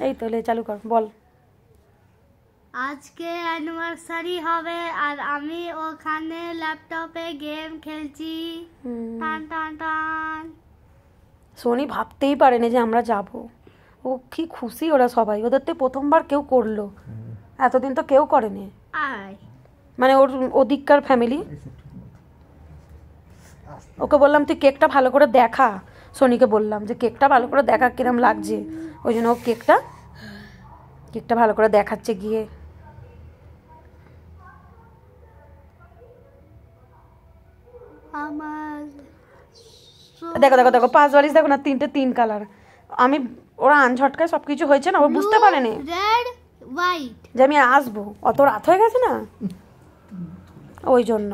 এই তো লে চালু কর বল। আজকে অ্যানিভার্সারি হবে আর আমি ওখানে ল্যাপটপে গেম খেলছি। টান টান টান। সোনি ভাবতেই পারেনি যে আমরা যাব। ও কি খুশি ওরা সবাই, ওদের তো প্রথমবার কেউ করলো, এতদিন তো কেউ করেনি। আয় মানে ওর ওদিককার ফ্যামিলি। ওকে বললাম তুই কেকটা ভালো করে দেখা, সোনিকে বললাম যে কেকটা ভালো করে দেখা কিরম লাগছে, ওই জন্য ও কেকটা ভালো করে দেখাচ্ছে গিয়ে। আমার দেখো দেখো দেখো 5 দেখো না, 3 কালার। আমি ওরা আনঝটকায় সব কিছু হয়েছে না, ও বুঝতে পারেনি রেড হোয়াইট যে আমি আসবো, অত রাত হয়ে গেছে না ওই জন্য।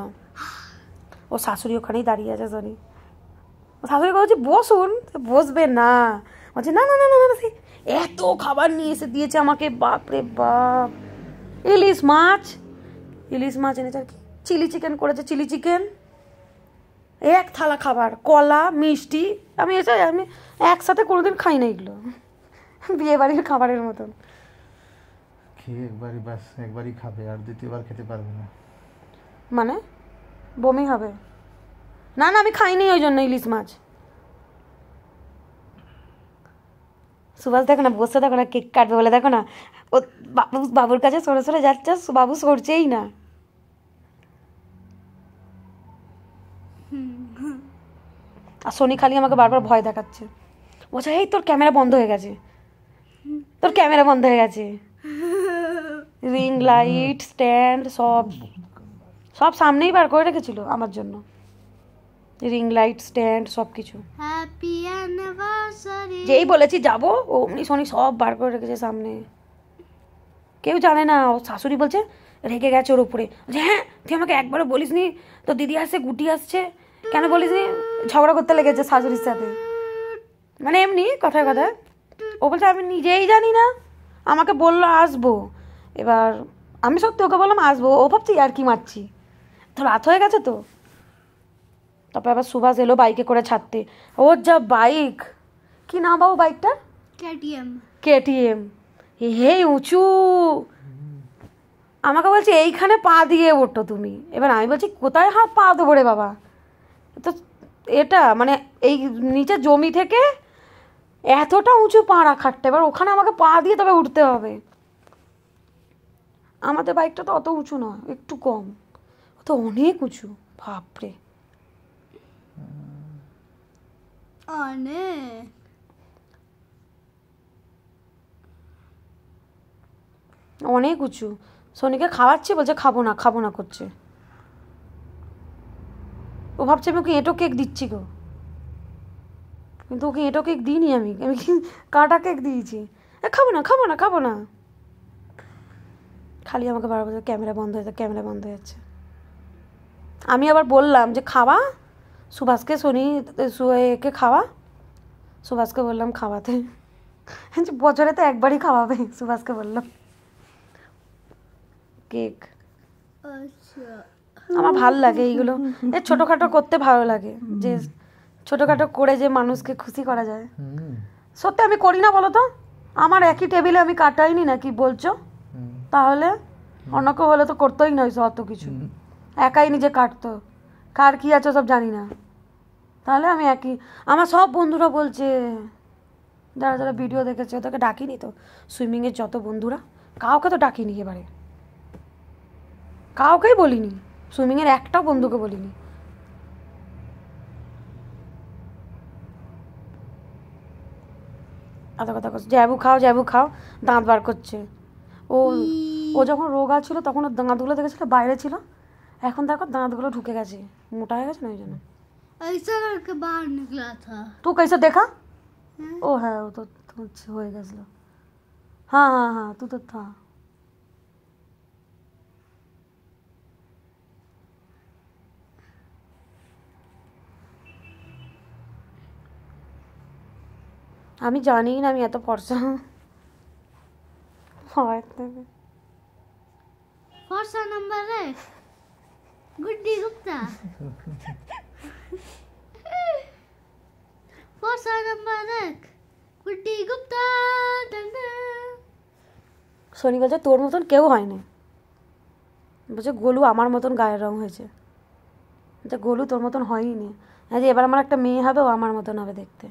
ও শাশুড়ি ওখানেই দাঁড়িয়ে আছে সোনি। ও শাশুড়ি বলছে বসুন, বসবে না, বলছে না না না না না, এত খাবার নিয়ে এসে দিয়েছে আমাকে, বাপরে বাপ। ইলিশ মাছ এনেছে আর কি, চিলি চিকেন করেছে, চিলি চিকেন, এক থালা খাবার, কলা মিষ্টি। আমি একসাথে কোনোদিন খাই না এগুলো, বিয়ে বাড়ির খাবারের মতন। খেয়ে একবারই খাবে, আর দ্বিতীয়বার খেতে পারবে না। মানে বমি হবে? না না আমি খাইনি ওই জন্য ইলিশ মাছ। সুভাষ দেখো না বসে, দেখো না কেক কাটবে বলে, দেখো না ও বাবুর কাছে সরে সরে যাচ্ছে, বাবু সরছেই না। আর সোনি খালি আমাকে বারবার ভয় দেখাচ্ছে, বলছে এই তোর ক্যামেরা বন্ধ হয়ে গেছে, তোর ক্যামেরা বন্ধ হয়ে গেছে। রিং লাইট স্ট্যান্ড সব সামনেই বার করে রেখেছিল আমার জন্য, রিং লাইট স্ট্যান্ড সব কিছু। হ্যাপি অ্যানিভার্সারি যেই বলেছি যাবো অমনি সোনি সব বার করে রেখেছে সামনে। কেউ জানে না, ও শাশুড়ি বলছে রেগে গেছে ওর উপরে, যে হ্যাঁ তুই আমাকে একবারও বলিস নি তো দিদি আসছে গুটি আসছে, কেন বলিস নি? ঝগড়া করতে লেগেছে শাশুড়ির সাথে, মানে এমনি কথায় কথায়। ও বলছে আমি নিজেই জানি না, আমাকে বললো আসবো, এবার আমি সত্যি ওকে বললাম আসবো, ও ভাবছি আর কি মারছি, তো রাত হয়ে গেছে তো। তারপর আবার সুভাষ এলো বাইকে করে ছাড়তে, ওর যা বাইক, কি নাম বাবু বাইকটা? কেটিএম। হে উঁচু, আমাকে বলছে এইখানে পা দিয়ে ওঠো তুমি। এবার আমি বলছি কোথায় পা দেবো রে বাবা, তো এটা মানে এই নিচে জমি থেকে এতটা উঁচু পা রাখারটা, এবার ওখানে আমাকে পা দিয়ে তবে উঠতে হবে। আমাদের বাইকটা তো অত উঁচু নয়, একটু কম, ও তো অনেক উঁচু, বাপরে অনেক উঁচু। সোনিকে খাওয়াচ্ছি, বলছে খাবো না করছে। ও ভাবছে আমি ওকে এঁটো কেক দিচ্ছি গো, কিন্তু ওকে এঁটো কেক দিইনি, আমি কাটা কেক দিয়েছি। খাবো না খালি আমাকে বারবার ক্যামেরা বন্ধ হয়ে যাচ্ছে। আমি আবার বললাম যে খাওয়া সুভাষকে, একে খাওয়া, সুভাষকে বললাম খাওয়াতে, বছরে তো একবারই খাওয়াবে, সুভাষকে বললাম কেক। আমার ভালো লাগে এইগুলো, ছোটোখাটো করতে ভালো লাগে, যে ছোটোখাটো করে যে মানুষকে খুশি করা যায়। সত্যি আমি করি না বলো তো, আমার একই টেবিলে আমি কাটাইনি না, কি বলছো? তাহলে অন্য কেউ হলে তো করতেই নয় অত কিছু, একাই নিজে কাটতো, কার কি আছে সব জানি না। তাহলে আমি আমার সব বন্ধুরা বলছে, যারা যারা ভিডিও দেখেছে, ওদেরকে ডাকিনি তো, সুইমিংয়ের যত বন্ধুরা কাউকে তো ডাকিনি, এবারে কাউকেই বলিনি, সুইমিংয়ের একটাও বন্ধুকে বলিনি। কথা জ্যাবু খাও, দাঁত বার করছে। ও যখন রোগা ছিল তখন ওর দাঁতগুলো দেখেছিল বাইরে ছিল, এখন দেখো দাঁতগুলো ঢুকে গেছে, মোটা হয়ে গেছে না ওই জন্য। তো कैसे देखा? ओ है वो तो হয়ে গেছিল। हाँ तू तो था। আমি জানি না আমি এত ফর্সা, ফর্সা নাম্বার এক গুড্ডি গুপ্তা, ফর্সা নাম্বার এক গুড্ডি গুপ্তা। সোনি বলছে তোর মতন কেউ হয়নি, বলছে গোলু আমার মতন গায়ের রং হয়েছে, বলছে গোলু তোর মতন হয়নি, হ্যাঁ যে এবার আমার একটা মেয়ে হবে, ও আমার মতন হবে দেখতে,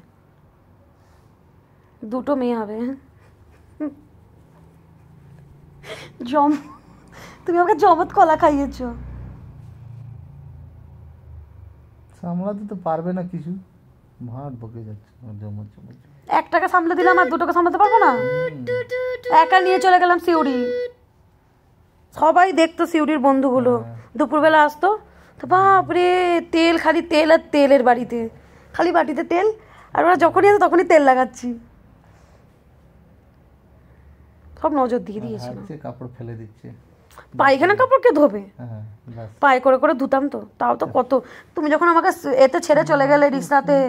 2টো মেয়ে হবে। তুমি আমাকে জমত কলা খাইয়েছো। সামলাতে তো পারবে না কিছু, ভাট বকে যাচ্ছে জমজ জমজ। একটাকে সামলে দিলাম আর 2টোকে সামলাতে পারবো না, একা নিয়ে চলে গেলাম সিউড়ি। সবাই দেখতো সিউড়ির বন্ধুগুলো, দুপুরবেলা আসতো তো বাপরে তেল, খালি তেল আর তেলের বাড়িতে, খালি বাটিতে তেল, আর ওরা যখনই আসে তখনই তেল লাগাচ্ছি, সব নজর দিয়ে দিয়েছিল। কাপড় ফেলে দিচ্ছে, পায়খানা কাপড় কে ধোবে, হ্যাঁ ব্যাস। পায়ে করে করে ধুতাম তো, তাও তো কত। তুমি যখন আমাকে এতে ছেড়ে চলে গেলে রিসাতে,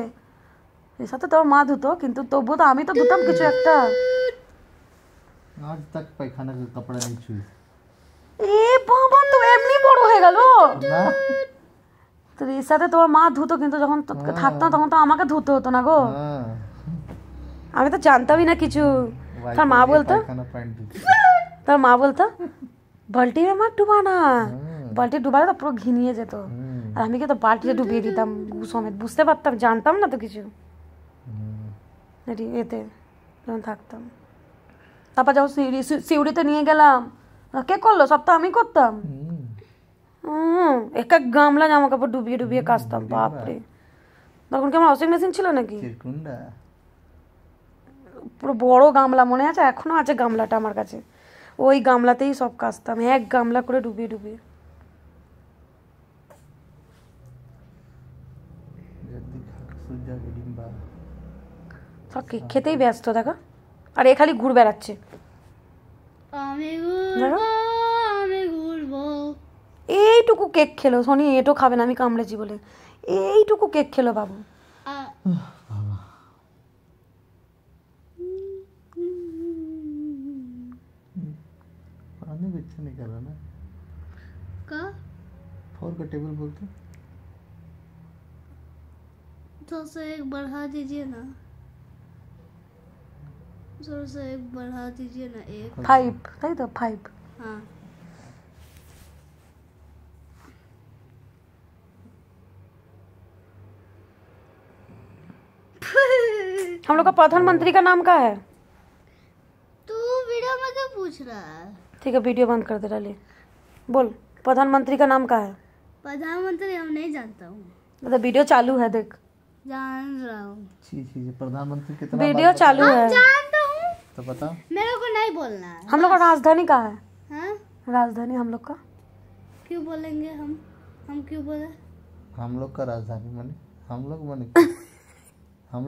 রিসাতে তোর মা ধুতো, কিন্তু তবুও তো আমি তো ধুতাম কিছু একটা। आज तक पैखाना का कपड़ा नहीं छुई। এ বাবা, তো এমনি বড় হয়ে গেল না তো। রিসাতে তোর মা ধুতো, কিন্তু যখন থাকতাম তখন তো আমাকে ধুতে হতো না গো, हाँ আমি তো জানতামই না কিছু। তার মা বলতো, पैखाना पैंट धुती। তার মা বলতো বালতি में मत डुबाना, বালতি ডুবালে তো পুরো ঘিনিয়ে যেত, আর আমি কি তো বালতিতে ডুবিয়ে দিতাম গু সমেত, বুঝতে পারতাম, জানতাম না তো কিছু এতে যখন থাকতাম। তারপর যখন সিউড়িতে নিয়ে গেলাম, কে করলো, সব তো আমি করতাম। এক এক গামলা জামা কাপড় ডুবিয়ে ডুবিয়ে কাচতাম, বাপরে। তখন কি আমার ওয়াশিং মেশিন ছিল নাকি? चिरकुंडा পুরো বড় গামলা, মনে আছে, এখনো আছে গামলাটা আমার কাছে, ওই গামলাতেই সব কাচতাম, এক গামলা করে ডুবিয়ে ডুবিয়ে। जल्दी खा सूजा के डिब्बा। সব কেক খেতেই ব্যস্ত দেখো, আর এ খালি ঘুর বেড়াচ্ছে। আমি দেখো, ঘুরবো, আমি ঘুরবো। এইটুকু কেক খেলো, শনি এটো খাবে না, আমি কামড়েছি বলে এইটুকু কেক খেলো বাবু। पानी भी अच्छा निकाला ना। का फोर का टेबल बोलते थोड़ा सा एक बढ़ा दीजिए ना, थोड़ा सा एक बढ़ा दीजिए ना, एक। 5, তাই তো 5। हाँ हम लोग का प्रधानमंत्री का नाम क्या है? तू वीडियो में क्या पूछ रहा है? ठीक है, वीडियो बंद कर दे, डाले बोल प्रधानमंत्री का नाम क्या है? प्रधानमंत्री हम नहीं जानता हूँ। मतलब वीडियो चालू है, देख जान रहा हूँ, छी छी छी, प्रधानमंत्री कितना वीडियो चालू है। जानता हूँ, तो बता। मेरे को नहीं बोलना है। हम लोग का राजधानी कहाँ है? हाँ राजधानी हम लोग का क्यों बोलेंगे हम क्यों बोले? हम लोग का राजधानी माने हम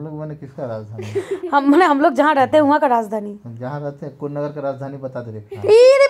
लोग माने किसका राजधानी? हम लोग जहाँ रहते हैं वहाँ का राजधानी। हम जहाँ रहते हैं कोन नगर का राजधानी बता दे रे। रे